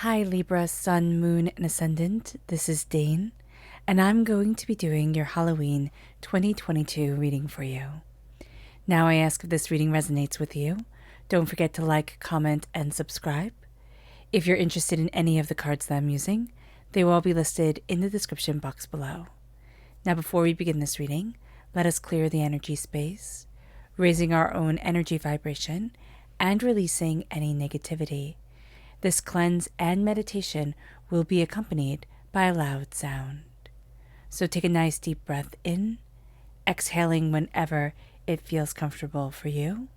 Hi Libra, Sun, Moon, and Ascendant. This is Dane, and I'm going to be doing your Halloween 2022 reading for you. Now I ask if this reading resonates with you. Don't forget to like, comment, and subscribe. If you're interested in any of the cards that I'm using, they will all be listed in the description box below. Now before we begin this reading, let us clear the energy space, raising our own energy vibration and releasing any negativity. This cleanse and meditation will be accompanied by a loud sound. So take a nice deep breath in, exhaling whenever it feels comfortable for you.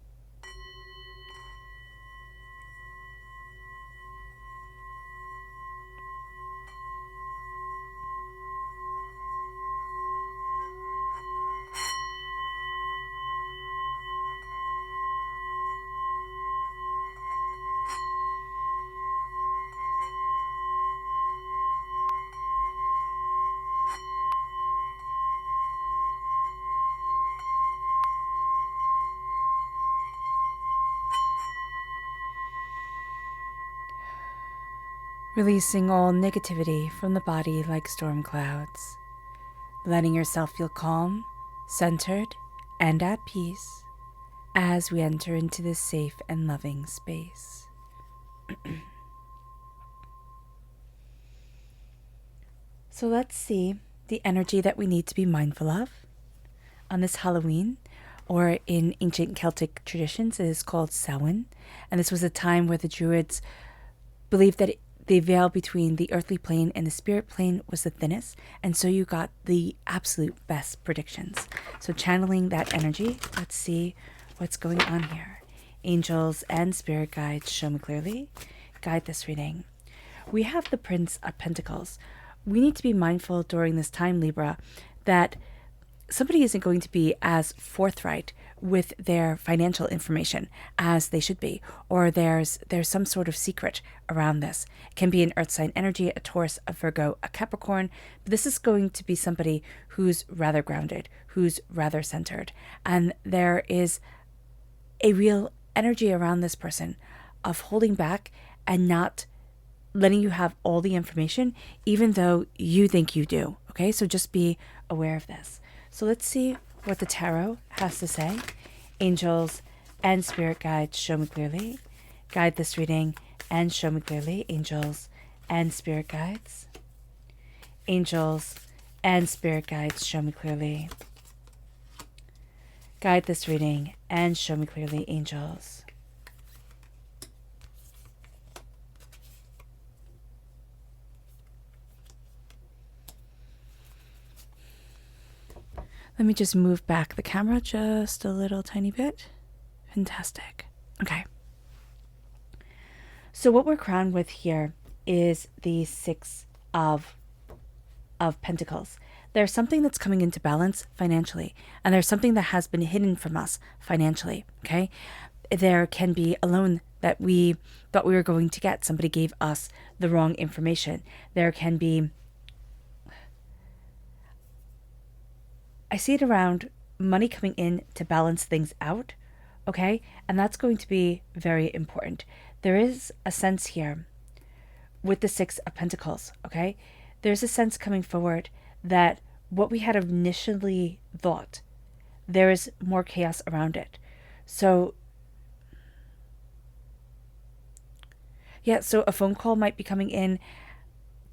Releasing all negativity from the body like storm clouds, letting yourself feel calm, centered, and at peace as we enter into this safe and loving space. So let's see the energy that we need to be mindful of on this Halloween, or in ancient Celtic traditions, it is called Samhain, and this was a time where the Druids believed that the veil between the earthly plane and the spirit plane was the thinnest, and so you got the absolute best predictions. So channeling that energy, let's see what's going on here. Angels and spirit guides, show me clearly. Guide this reading. We have the Prince of Pentacles. We need to be mindful during this time, Libra, that somebody isn't going to be as forthright with their financial information as they should be, or there's some sort of secret around this. It can be an earth sign energy, a Taurus, a Virgo, a Capricorn, but this is going to be somebody who's rather grounded, who's rather centered, and there is a real energy around this person of holding back and not letting you have all the information, even though you think you do. Okay, so just be aware of this. So let's see what the tarot has to say. Angels and spirit guides, show me clearly. Guide this reading and show me clearly. Angels and spirit guides. Angels and spirit guides, show me clearly. Guide this reading and show me clearly, angels. Let me just move back the camera just a little tiny bit. Fantastic. Okay. So what we're crowned with here is the Six of Pentacles. There's something that's coming into balance financially, and there's something that has been hidden from us financially, okay? There can be a loan that we thought we were going to get. Somebody gave us the wrong information. There can be, I see it around money coming in to balance things out, okay? And that's going to be very important. There is a sense here with the Six of Pentacles, okay? There's a sense coming forward that what we had initially thought, there is more chaos around it. So, yeah, so a phone call might be coming in.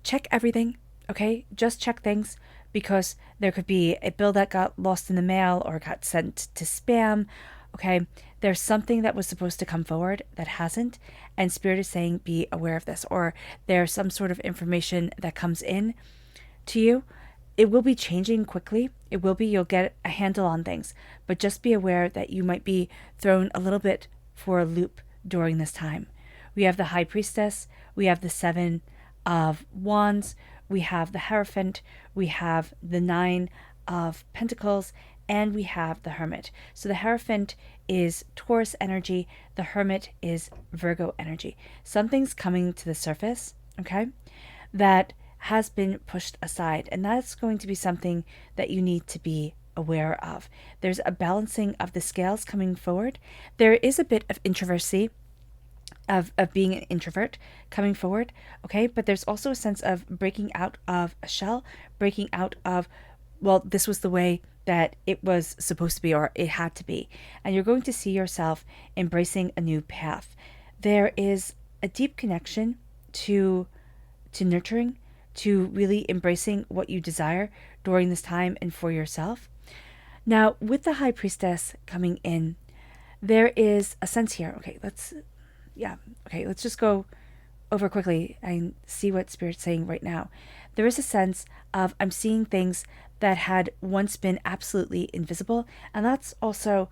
Check everything, okay? Just check things, because there could be a bill that got lost in the mail or got sent to spam, okay? There's something that was supposed to come forward that hasn't, and Spirit is saying be aware of this. Or there's some sort of information that comes in to you. It will be changing quickly. It will be, you'll get a handle on things, but just be aware that you might be thrown a little bit for a loop during this time. We have the High Priestess, we have the Seven of Wands, we have the Hierophant, we have the Nine of Pentacles, and we have the Hermit. So the Hierophant is Taurus energy, the Hermit is Virgo energy. Something's coming to the surface, okay, that has been pushed aside, and that's going to be something that you need to be aware of. There's a balancing of the scales coming forward. There is a bit of introversy of being an introvert coming forward, okay? But there's also a sense of breaking out of a shell, breaking out of, well, this was the way that it was supposed to be, or it had to be. And you're going to see yourself embracing a new path. There is a deep connection to nurturing, to really embracing what you desire during this time and for yourself. Now, with the High Priestess coming in, there is a sense here. Let's just go over quickly and see what Spirit's saying right now. There is a sense of, I'm seeing things that had once been absolutely invisible, and that's also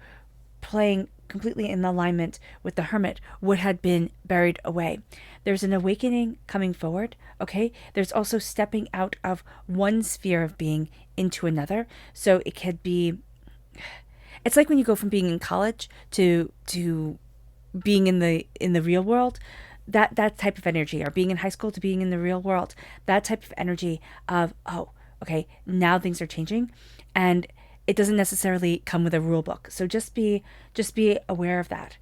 playing completely in alignment with the Hermit, what had been buried away. There's an awakening coming forward, okay? There's also stepping out of one sphere of being into another. So it could be, it's like when you go from being in college to being in the real world, that type of energy, or being in high school to being in the real world, that type of energy of, oh, okay, now things are changing, and it doesn't necessarily come with a rule book. So just be aware of that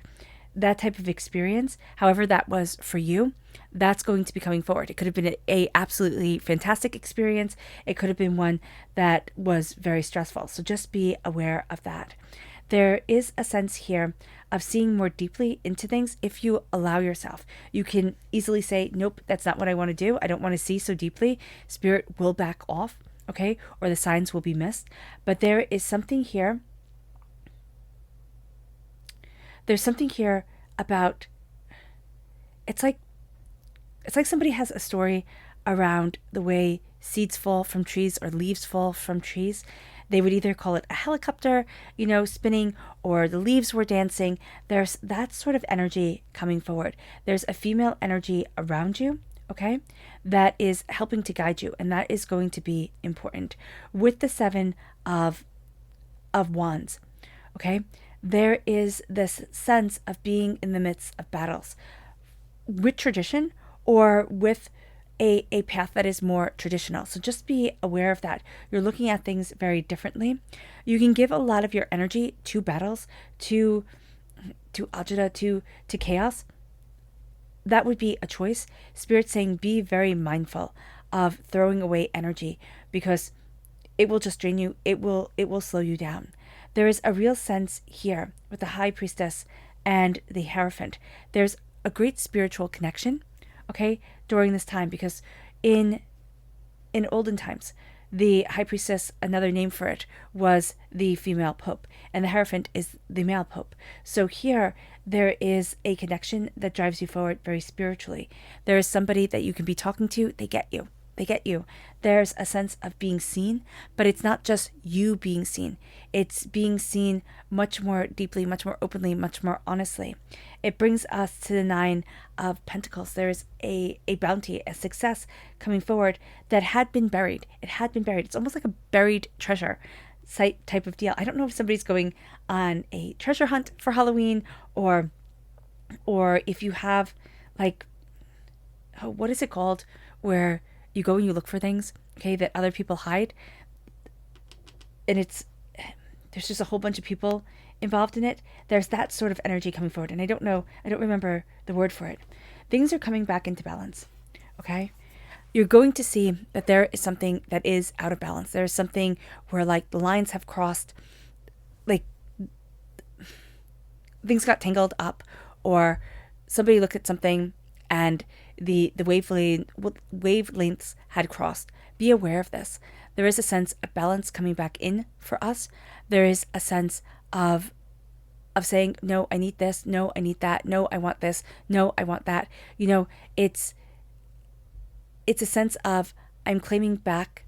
type of experience, however that was for you. That's going to be coming forward. It could have been a absolutely fantastic experience. It could have been one that was very stressful. So just be aware of that. There is a sense here of seeing more deeply into things if you allow yourself. You can easily say, nope, that's not what I want to do. I don't want to see so deeply. Spirit will back off, okay? Or the signs will be missed. But there is something here. There's something here about, it's like somebody has a story around the way seeds fall from trees or leaves fall from trees. They would either call it a helicopter, spinning, or the leaves were dancing. There's that sort of energy coming forward. There's a female energy around you, okay, that is helping to guide you, and that is going to be important. With the Seven of Wands, okay, there is this sense of being in the midst of battles with tradition or with a path that is more traditional. So just be aware of that. You're looking at things very differently. You can give a lot of your energy to battles, to agita, to chaos. That would be a choice. Spirit's saying be very mindful of throwing away energy, because it will just drain you. It will slow you down. There is a real sense here with the High Priestess and the Hierophant. There's a great spiritual connection, okay, during this time, because in olden times, the High Priestess, another name for it, was the female pope, and the Hierophant is the male pope. So here, there is a connection that drives you forward very spiritually. There is somebody that you can be talking to. They get you. There's a sense of being seen, but it's not just you being seen. It's being seen much more deeply, much more openly, much more honestly. It brings us to the Nine of Pentacles. There's a bounty, a success coming forward that had been buried. It had been buried. It's almost like a buried treasure site type of deal. I don't know if somebody's going on a treasure hunt for Halloween, or if you have, like, what is it called, where you go and you look for things, okay, that other people hide, and there's just a whole bunch of people involved in it. There's that sort of energy coming forward, and I don't remember the word for it. Things are coming back into balance, okay? You're going to see that there is something that is out of balance. There's something where, like, the lines have crossed, like, things got tangled up, or somebody looked at something and the wavelengths had crossed. Be aware of this. There is a sense of balance coming back in for us. There is a sense of saying, no, I need this. No, I need that. No, I want this. No, I want that. It's a sense of, I'm claiming back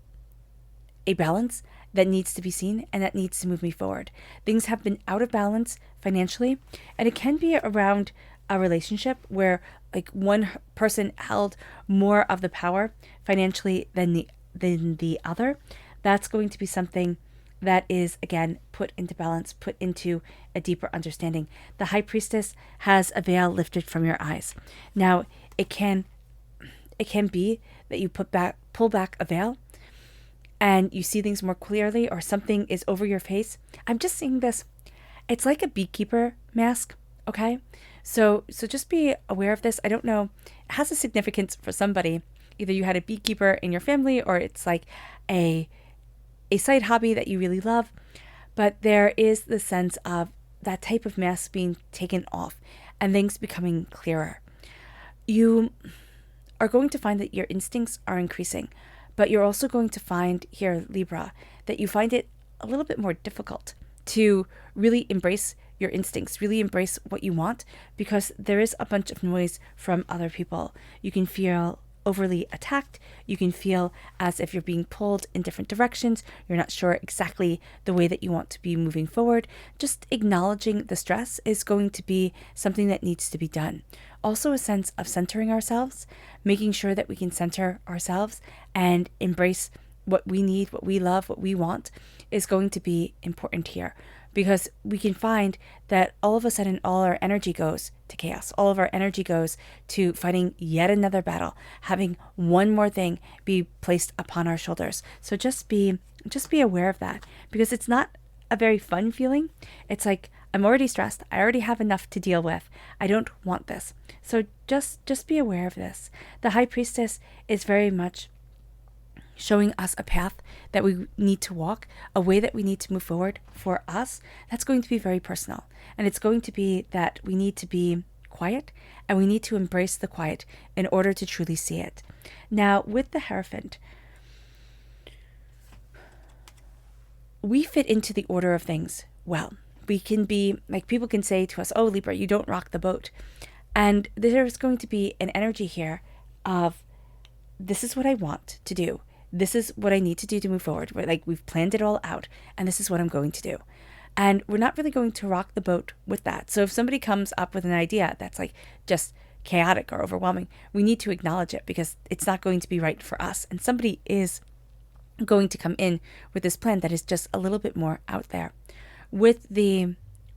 a balance that needs to be seen and that needs to move me forward. Things have been out of balance financially, and it can be around a relationship where, like, one person held more of the power financially than the other. That's going to be something that is, again, put into balance, put into a deeper understanding. The High Priestess has a veil lifted from your eyes. Now, it can be that you pull back a veil and you see things more clearly, or something is over your face. I'm just seeing this. It's like a beekeeper mask, okay? So just be aware of this. I don't know. It has a significance for somebody. Either you had a beekeeper in your family, or it's like a side hobby that you really love. But there is the sense of that type of mask being taken off and things becoming clearer. You are going to find that your instincts are increasing, but you're also going to find here, Libra, that you find it a little bit more difficult to really embrace your instincts, really embrace what you want, because there is a bunch of noise from other people. You can feel overly attacked. You can feel as if you're being pulled in different directions. You're not sure exactly the way that you want to be moving forward. Just acknowledging the stress is going to be something that needs to be done. Also, a sense of centering ourselves, making sure that we can center ourselves and embrace what we need, what we love, what we want is going to be important here, because we can find that all of a sudden all our energy goes to chaos. All of our energy goes to fighting yet another battle, having one more thing be placed upon our shoulders. So just be aware of that, because it's not a very fun feeling. It's like, I'm already stressed. I already have enough to deal with. I don't want this. So just be aware of this. The High Priestess is very much showing us a path that we need to walk, a way that we need to move forward for us. That's going to be very personal. And it's going to be that we need to be quiet, and we need to embrace the quiet in order to truly see it. Now, with the Hierophant, we fit into the order of things well. We can be, like, people can say to us, oh, Libra, you don't rock the boat. And there's going to be an energy here of, this is what I want to do. This is what I need to do to move forward. We've planned it all out, and this is what I'm going to do. And we're not really going to rock the boat with that. So if somebody comes up with an idea that's like just chaotic or overwhelming, we need to acknowledge it, because it's not going to be right for us. And somebody is going to come in with this plan that is just a little bit more out there. With the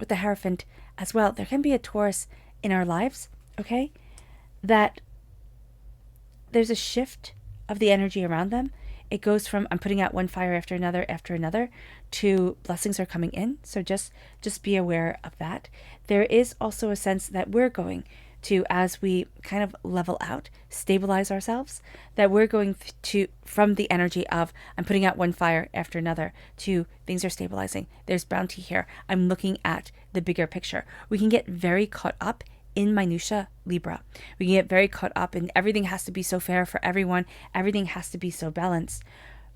Hierophant as well, there can be a Taurus in our lives, okay, that there's a shift of the energy around them. It goes from, I'm putting out one fire after another, to blessings are coming in. So just be aware of that. There is also a sense that we're going to, as we kind of level out, stabilize ourselves, that we're going to, from the energy of, I'm putting out one fire after another, to things are stabilizing. There's bounty here. I'm looking at the bigger picture. We can get very caught up in minutia, Libra. We can get very caught up in everything has to be so fair for everyone. Everything has to be so balanced.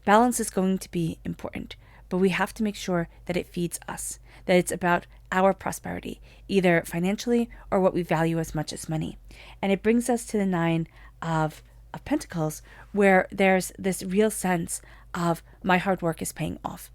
Balance is going to be important, but we have to make sure that it feeds us, that it's about our prosperity, either financially or what we value as much as money. And it brings us to the Nine of Pentacles, where there's this real sense of, my hard work is paying off.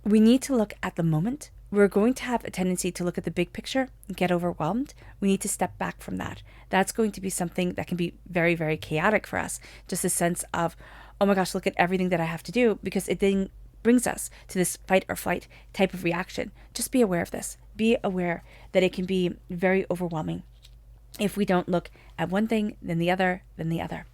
We need to look at the moment. We're going to have a tendency to look at the big picture and get overwhelmed. We need to step back from that. That's going to be something that can be very, very chaotic for us. Just a sense of, oh my gosh, look at everything that I have to do, because it then brings us to this fight or flight type of reaction. Just be aware of this. Be aware that it can be very overwhelming if we don't look at one thing, then the other, then the other.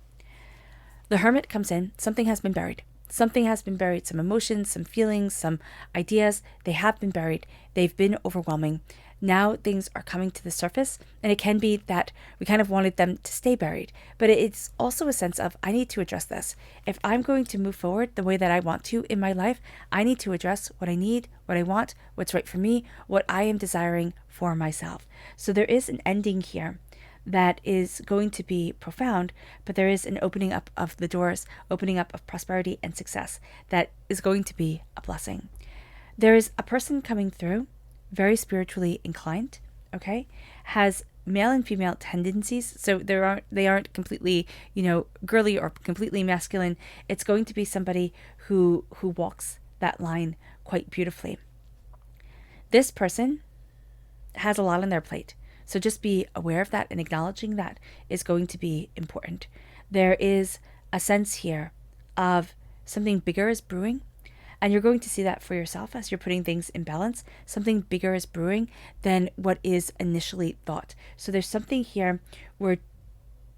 The Hermit comes in. Something has been buried. Something has been buried, some emotions, some feelings, some ideas. They have been buried. They've been overwhelming. Now things are coming to the surface, and it can be that we kind of wanted them to stay buried. But it's also a sense of, I need to address this. If I'm going to move forward the way that I want to in my life, I need to address what I need, what I want, what's right for me, what I am desiring for myself. So there is an ending here that is going to be profound, but there is an opening up of the doors, opening up of prosperity and success that is going to be a blessing. There is a person coming through, very spiritually inclined, okay, has male and female tendencies, so they aren't completely, girly or completely masculine. It's going to be somebody who walks that line quite beautifully. This person has a lot on their plate. So just be aware of that, and acknowledging that is going to be important. There is a sense here of something bigger is brewing, and you're going to see that for yourself as you're putting things in balance. Something bigger is brewing than what is initially thought. So there's something here where,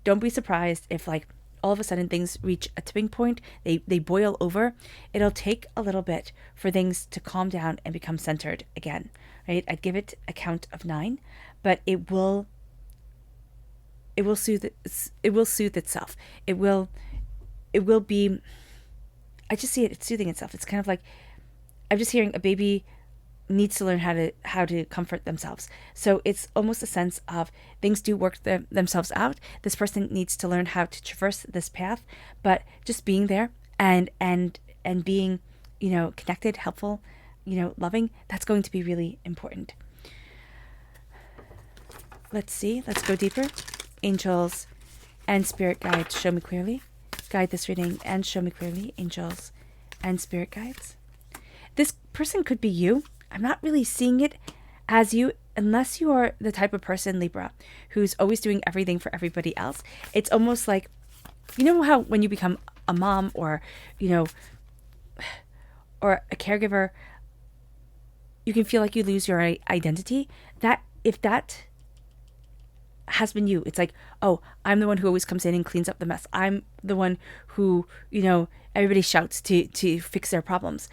don't be surprised if all of a sudden things reach a tipping point, they boil over. It'll take a little bit for things to calm down and become centered again, right? I'd give it a count of 9, but it will soothe itself. It will be, I just see it's soothing itself. It's kind of like, I'm just hearing a baby needs to learn how to comfort themselves. So it's almost a sense of things do work themselves out. This person needs to learn how to traverse this path, but just being there and being, connected, helpful, loving, that's going to be really important. Let's see. Let's go deeper. Angels and spirit guides, show me clearly. Guide this reading and show me clearly, angels and spirit guides. This person could be you. I'm not really seeing it as you, unless you are the type of person, Libra, who's always doing everything for everybody else. It's almost like, how when you become a mom or, or a caregiver, you can feel like you lose your identity. That if that has been you, it's like, oh, I'm the one who always comes in and cleans up the mess. I'm the one who, everybody shouts to fix their problems.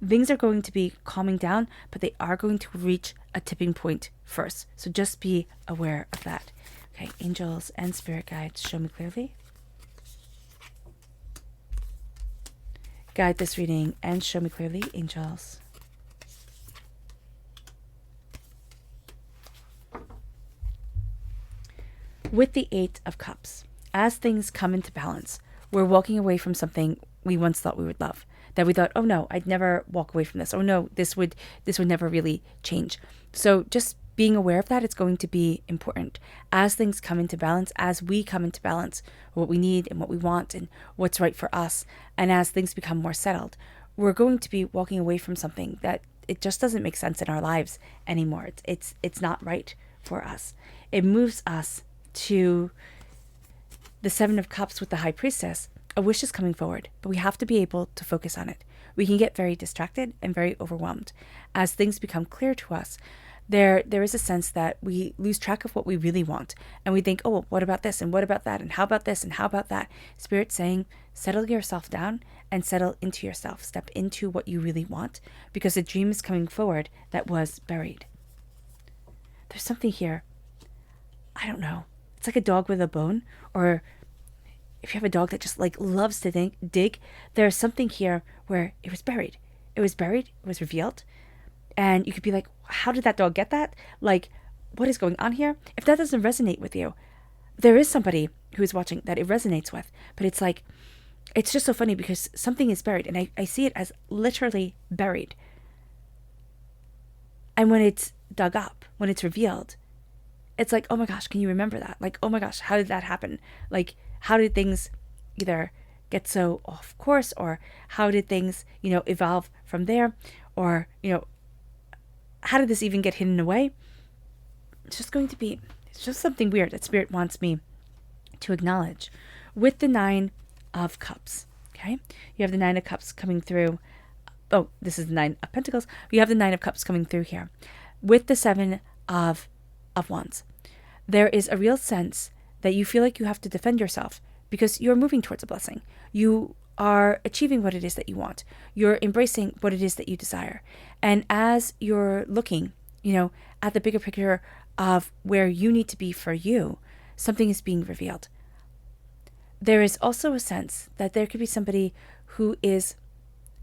Things are going to be calming down, but they are going to reach a tipping point first. So just be aware of that. Okay, angels and spirit guides, show me clearly. Guide this reading and show me clearly, angels. With the Eight of Cups, as things come into balance, we're walking away from something we once thought we would love. That we thought, oh no, I'd never walk away from this. Oh no, this would never really change. So just being aware of that, it's going to be important. As things come into balance, as we come into balance, what we need and what we want and what's right for us, and as things become more settled, we're going to be walking away from something that it just doesn't make sense in our lives anymore. It's not right for us. It moves us to the Seven of Cups with the High Priestess. A wish is coming forward, but we have to be able to focus on it. We can get very distracted and very overwhelmed. As things become clear to us, there is a sense that we lose track of what we really want. And we think, oh, well, what about this? And what about that? And how about this? And how about that? Spirit's saying, settle yourself down and settle into yourself. Step into what you really want, because a dream is coming forward that was buried. There's something here. I don't know. It's like a dog with a bone, or if you have a dog that just loves to dig, there's something here where it was buried. It was buried. It was revealed. And you could be like, how did that dog get that? What is going on here? If that doesn't resonate with you, there is somebody who is watching that it resonates with. But it's like, it's just so funny because something is buried. And I see it as literally buried. And when it's dug up, when it's revealed, it's like, oh my gosh, can you remember that? Oh my gosh, how did that happen? How did things either get so off course, or how did things, evolve from there? Or, how did this even get hidden away? It's just something weird that Spirit wants me to acknowledge. With the Nine of Cups, okay? You have the Nine of Cups coming through. Oh, this is the Nine of Pentacles. You have the Nine of Cups coming through here. With the Seven of Wands, there is a real sense that you feel like you have to defend yourself because you're moving towards a blessing. You are achieving what it is that you want. You're embracing what it is that you desire. And as you're looking, at the bigger picture of where you need to be for you, something is being revealed. There is also a sense that there could be somebody who is,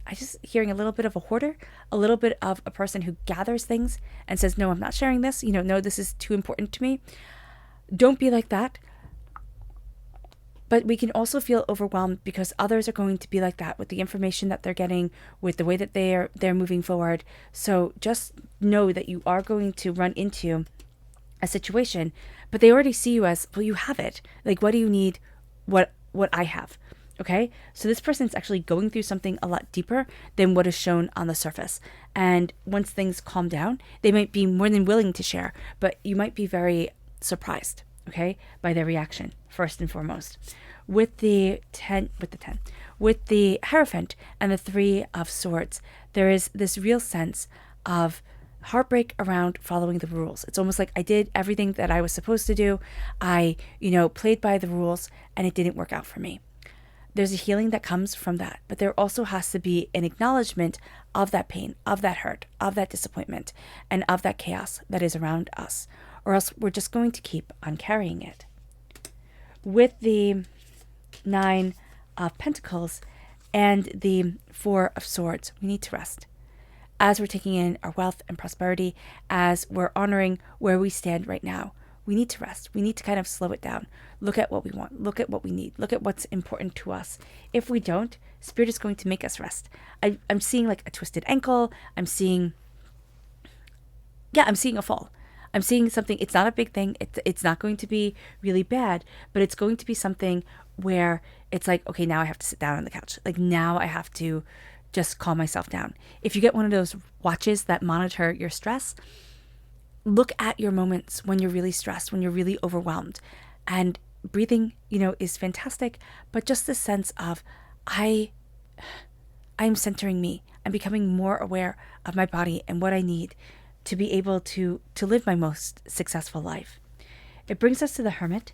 I just hearing a little bit of a hoarder, a little bit of a person who gathers things and says, no, I'm not sharing this. No, this is too important to me. Don't be like that. But we can also feel overwhelmed because others are going to be like that with the information that they're getting, with the way that they're moving forward. So just know that you are going to run into a situation, but they already see you as, well, you have it. What do you need? What I have. Okay? So this person's actually going through something a lot deeper than what is shown on the surface. And once things calm down, they might be more than willing to share, but you might be very surprised, okay, by their reaction, first and foremost. With the Hierophant and the Three of Swords, there is this real sense of heartbreak around following the rules. It's almost like I did everything that I was supposed to do. I, played by the rules and it didn't work out for me. There's a healing that comes from that, but there also has to be an acknowledgement of that pain, of that hurt, of that disappointment, and of that chaos that is around us. or else we're just going to keep on carrying it. With the 9 of Pentacles and the 4 of Swords, we need to rest. As we're taking in our wealth and prosperity, as we're honoring where we stand right now, we need to rest. We need to kind of slow it down. Look at what we want. Look at what we need. Look at what's important to us. If we don't, Spirit is going to make us rest. I'm seeing like a twisted ankle. I'm seeing a fall. I'm seeing something. It's not a big thing. It's not going to be really bad, but it's going to be something where it's like, okay, now I have to sit down on the couch. Like now I have to just calm myself down. If you get one of those watches that monitor your stress, look at your moments when you're really stressed, when you're really overwhelmed. And breathing, is fantastic, but just this sense of I'm centering me. I'm becoming more aware of my body and what I need to be able to live my most successful life. It brings us to the Hermit.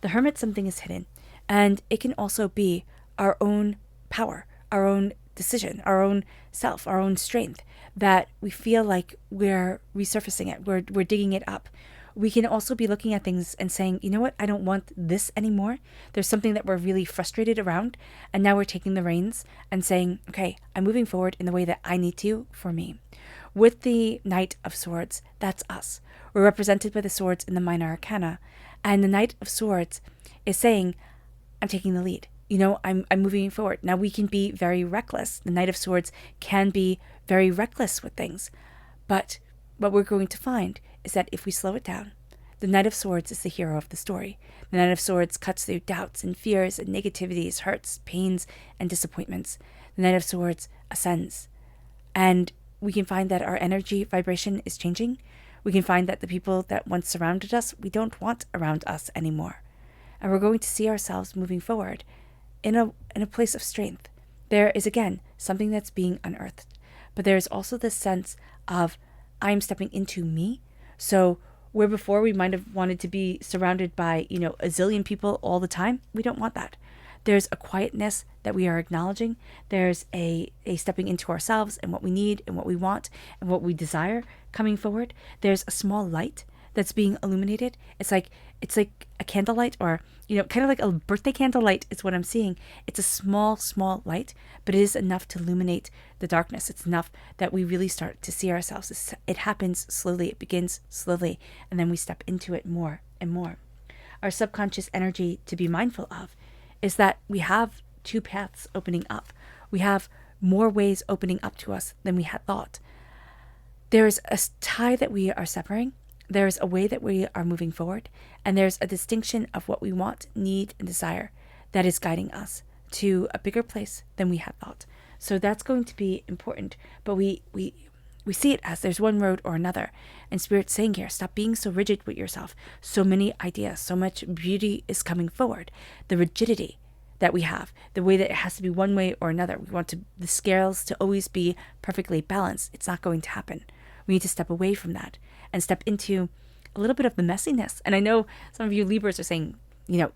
The Hermit, something is hidden, and it can also be our own power, our own decision, our own self, our own strength, that we feel like we're resurfacing it, we're digging it up. We can also be looking at things and saying, you know what, I don't want this anymore. There's something that we're really frustrated around, and now we're taking the reins and saying, okay, I'm moving forward in the way that I need to for me. With the Knight of Swords, that's us. We're represented by the swords in the minor arcana, and the Knight of Swords is saying, I'm taking the lead. I'm moving forward. Now we can be very reckless. The Knight of Swords can be very reckless with things. But what we're going to find is that if we slow it down, the Knight of Swords is the hero of the story. The Knight of Swords cuts through doubts and fears and negativities, hurts, pains, and disappointments. The Knight of Swords ascends. And we can find that our energy vibration is changing. We can find that the people that once surrounded us, we don't want around us anymore. And we're going to see ourselves moving forward in a place of strength. There is, again, something that's being unearthed. But there is also this sense of, I'm stepping into me. So where before we might have wanted to be surrounded by, a zillion people all the time, we don't want that. There's a quietness that we are acknowledging. There's a stepping into ourselves and what we need and what we want and what we desire coming forward. There's a small light that's being illuminated. It's like a candlelight, or kind of like a birthday candlelight is what I'm seeing. It's a small light, but it is enough to illuminate the darkness. It's enough that we really start to see ourselves. It happens slowly. It begins slowly, and then we step into it more and more. Our subconscious energy to be mindful of is that we have 2 paths opening up. We have more ways opening up to us than we had thought. There's a tie that we are severing. There's a way that we are moving forward, and there's a distinction of what we want, need, and desire that is guiding us to a bigger place than we had thought. So that's going to be important, but we see it as there's one road or another. And Spirit's saying here, stop being so rigid with yourself. So many ideas, so much beauty is coming forward. The rigidity that we have, the way that it has to be one way or another. We want the scales to always be perfectly balanced. It's not going to happen. We need to step away from that and step into a little bit of the messiness. And I know some of you Libras are saying,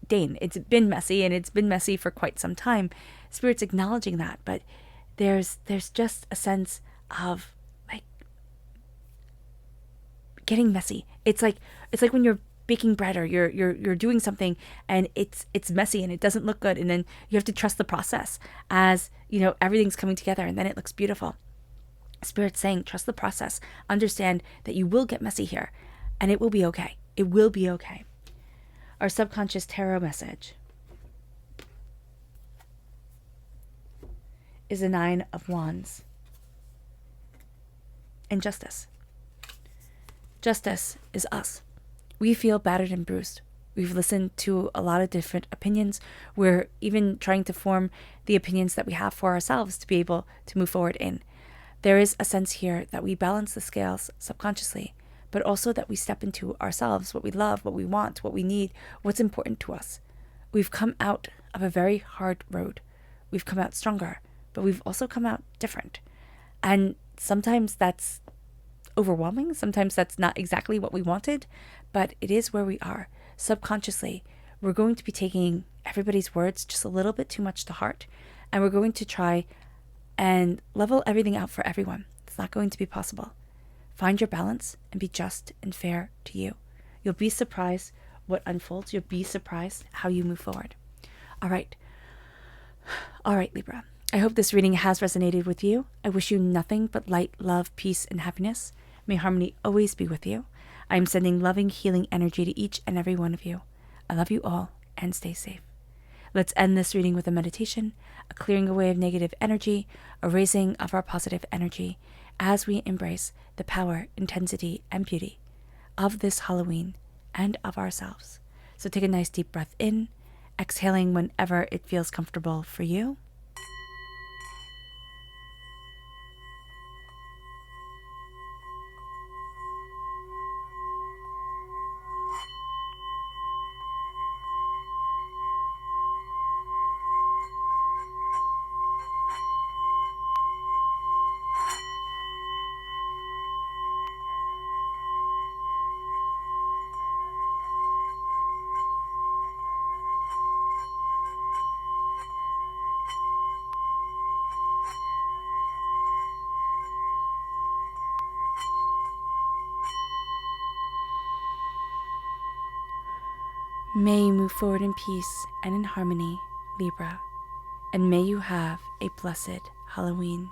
Dane, it's been messy, and it's been messy for quite some time. Spirit's acknowledging that, but there's just a sense of like getting messy. It's like when you're baking bread, or you're doing something and it's messy and it doesn't look good, and then you have to trust the process as everything's coming together, and then it looks beautiful. Spirit's saying, trust the process. Understand that you will get messy here, and it will be okay. It will be okay. Our subconscious tarot message is the 9 of Wands and Justice. Justice is us. We feel battered and bruised. We've listened to a lot of different opinions. We're even trying to form the opinions that we have for ourselves to be able to move forward in. There is a sense here that we balance the scales subconsciously, but also that we step into ourselves, what we love, what we want, what we need, what's important to us. We've come out of a very hard road. We've come out stronger, but we've also come out different. And sometimes that's overwhelming. Sometimes that's not exactly what we wanted, but it is where we are. Subconsciously, we're going to be taking everybody's words just a little bit too much to heart, and we're going to try and level everything out for everyone. It's not going to be possible. Find your balance and be just and fair to you. You'll be surprised what unfolds. You'll be surprised how you move forward. All right. All right, Libra. I hope this reading has resonated with you. I wish you nothing but light, love, peace, and happiness. May harmony always be with you. I am sending loving, healing energy to each and every one of you. I love you all, and stay safe. Let's end this reading with a meditation, a clearing away of negative energy, a raising of our positive energy as we embrace the power, intensity, and beauty of this Halloween and of ourselves. So take a nice deep breath in, exhaling whenever it feels comfortable for you. May you move forward in peace and in harmony, Libra, and may you have a blessed Halloween.